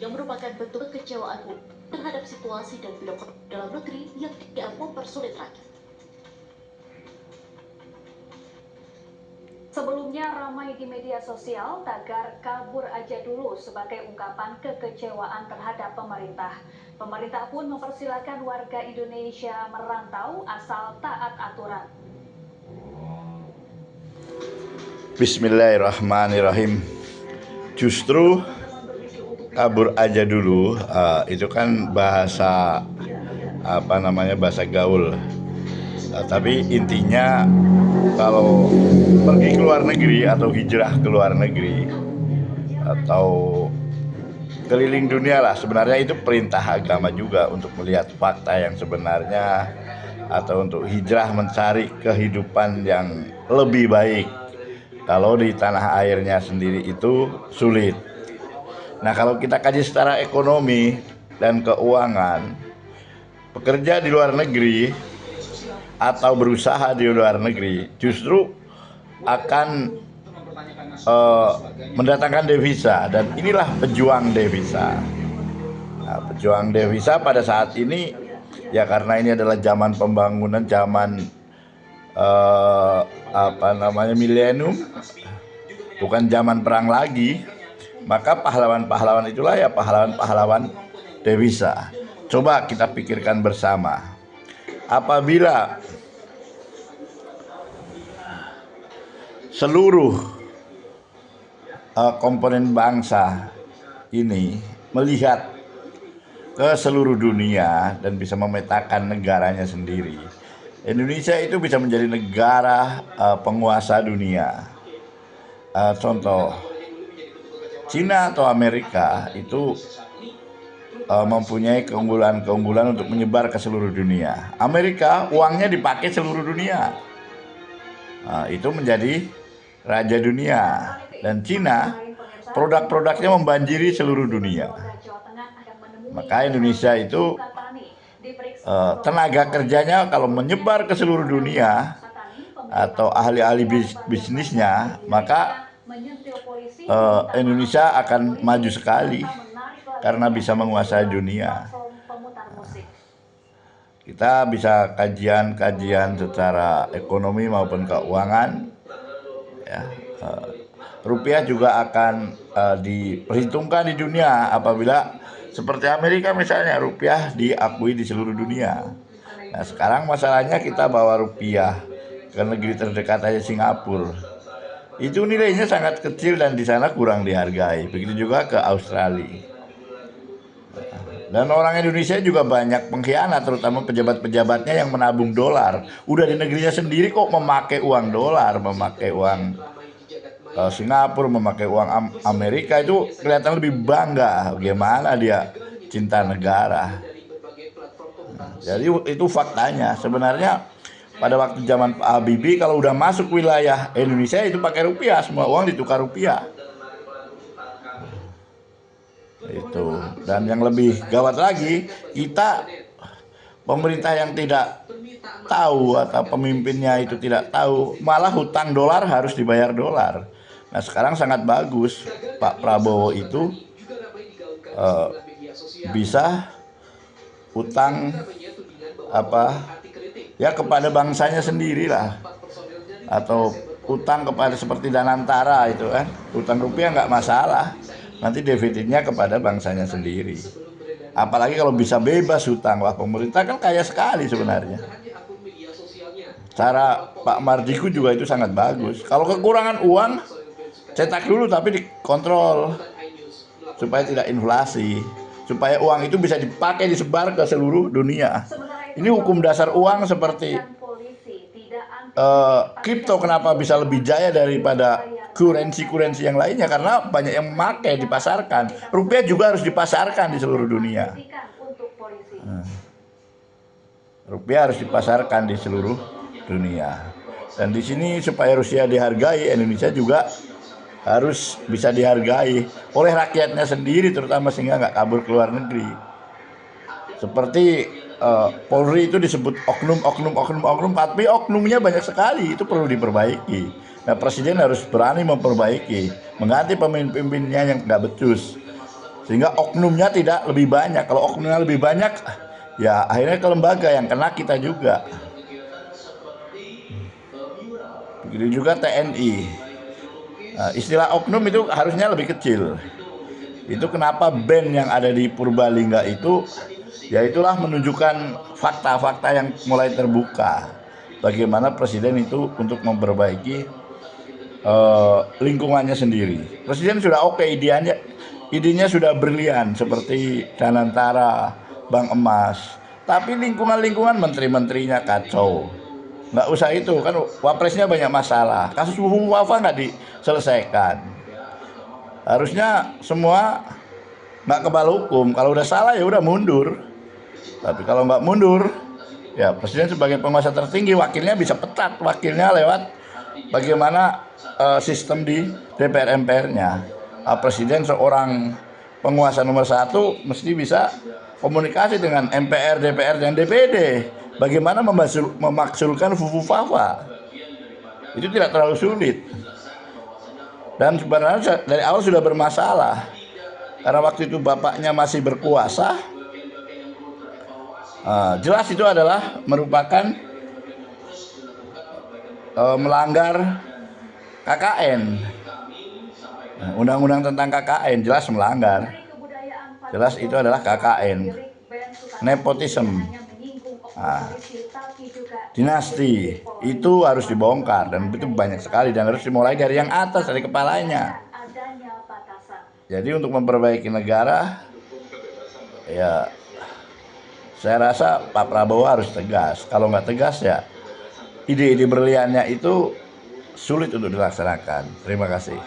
yang merupakan bentuk kekecewaan terhadap situasi dan birokrasi dalam negeri yang dianggap mempersulit rakyat. Sebelumnya ramai di media sosial tagar kabur aja dulu sebagai ungkapan kekecewaan terhadap pemerintah. Pemerintah pun mempersilahkan warga Indonesia merantau asal taat aturan. Bismillahirrahmanirrahim. Justru kabur aja dulu, itu kan bahasa bahasa gaul. Tapi intinya kalau pergi ke luar negeri atau hijrah ke luar negeri atau keliling dunia lah, sebenarnya itu perintah agama juga untuk melihat fakta yang sebenarnya atau untuk hijrah mencari kehidupan yang lebih baik. Kalau di tanah airnya sendiri itu sulit. Nah, kalau kita kaji secara ekonomi dan keuangan, pekerja di luar negeri atau berusaha di luar negeri justru akan mendatangkan devisa, dan inilah pejuang devisa. Nah, pejuang devisa pada saat ini ya karena ini adalah zaman pembangunan, zaman milenium, bukan zaman perang lagi, maka pahlawan-pahlawan itulah ya pahlawan-pahlawan devisa. Coba kita pikirkan bersama, apabila seluruh komponen bangsa ini melihat ke seluruh dunia dan bisa memetakan negaranya sendiri, Indonesia itu bisa menjadi negara penguasa dunia. Contoh, Cina atau Amerika itu mempunyai keunggulan-keunggulan untuk menyebar ke seluruh dunia. Amerika uangnya dipakai seluruh dunia, itu menjadi raja dunia. Dan Cina produk-produknya membanjiri seluruh dunia. Maka Indonesia itu tenaga kerjanya kalau menyebar ke seluruh dunia atau ahli-ahli bisnisnya, maka Indonesia akan maju sekali karena bisa menguasai dunia. Kita bisa kajian secara ekonomi maupun keuangan, ya. Rupiah juga akan diperhitungkan di dunia apabila seperti Amerika misalnya, rupiah diakui di seluruh dunia. Nah, sekarang masalahnya kita bawa rupiah ke negeri terdekat aja, Singapura. Itu nilainya sangat kecil dan di sana kurang dihargai. Begitu juga ke Australia. Dan orang Indonesia juga banyak pengkhianat, terutama pejabat-pejabatnya yang menabung dolar. Udah di negerinya sendiri kok memakai uang dolar, memakai uang Singapura, memakai uang Amerika. Itu kelihatan lebih bangga, bagaimana dia cinta negara. Jadi itu faktanya. Sebenarnya pada waktu zaman Pak Habibie, kalau udah masuk wilayah Indonesia itu pakai rupiah, semua uang ditukar rupiah. Itu. Dan yang lebih gawat lagi, kita pemerintah yang tidak tahu atau pemimpinnya itu tidak tahu, malah hutang dolar harus dibayar dolar. Nah, sekarang sangat bagus Pak Prabowo itu bisa utang kepada bangsanya sendirilah, atau utang kepada seperti Danantara itu kan, utang rupiah nggak masalah, nanti dividen-nya kepada bangsanya sendiri. Apalagi kalau bisa bebas hutang, wah pemerintah kan kaya sekali sebenarnya. Cara Pak Mardiku juga itu sangat bagus. Kalau kekurangan uang, cetak dulu tapi dikontrol supaya tidak inflasi, supaya uang itu bisa dipakai disebar ke seluruh dunia. Ini hukum dasar uang seperti kripto kenapa bisa lebih jaya daripada kurensi yang lainnya, karena banyak yang memakai, dipasarkan. Rupiah juga harus dipasarkan di seluruh dunia. Rupiah harus dipasarkan di seluruh dunia. Dan di sini supaya Rusia dihargai, Indonesia juga harus bisa dihargai oleh rakyatnya sendiri, terutama sehingga nggak kabur ke luar negeri. Seperti Polri itu disebut oknum, tapi oknumnya banyak sekali, itu perlu diperbaiki. Nah, Presiden harus berani memperbaiki, mengganti pemimpin-pemimpinnya yang tidak becus, sehingga oknumnya tidak lebih banyak. Kalau oknumnya lebih banyak, ya akhirnya ke lembaga yang kena kita juga. Begitu juga TNI. Nah, istilah oknum itu harusnya lebih kecil. Itu kenapa band yang ada di Purbalingga itu, ya itulah menunjukkan fakta-fakta yang mulai terbuka. Bagaimana presiden itu untuk memperbaiki lingkungannya sendiri. Presiden sudah oke, idenya sudah brilian seperti Danantara, Bank Emas. Tapi lingkungan menteri-menterinya kacau. Nggak usah itu, kan wapresnya banyak masalah. Kasus Wafa nggak diselesaikan. Harusnya semua nggak kebal hukum. Kalau udah salah ya udah mundur. Tapi kalau nggak mundur, ya presiden sebagai penguasa tertinggi, wakilnya bisa pecat wakilnya lewat bagaimana sistem di DPR MPR-nya. Presiden seorang penguasa nomor 1 mesti bisa komunikasi dengan MPR, DPR, dan DPD. Bagaimana memaksulkan Fufufafa. Itu tidak terlalu sulit. Dan sebenarnya dari awal sudah bermasalah. Karena waktu itu bapaknya masih berkuasa. Jelas itu adalah merupakan melanggar KKN. Undang-undang tentang KKN jelas melanggar. Jelas itu adalah KKN. Nepotisme. Dinasti itu harus dibongkar, dan itu banyak sekali, dan harus dimulai dari yang atas, dari kepalanya. Jadi untuk memperbaiki negara, ya saya rasa Pak Prabowo harus tegas. Kalau nggak tegas, ya ide-ide berliannya itu sulit untuk dilaksanakan. Terima kasih.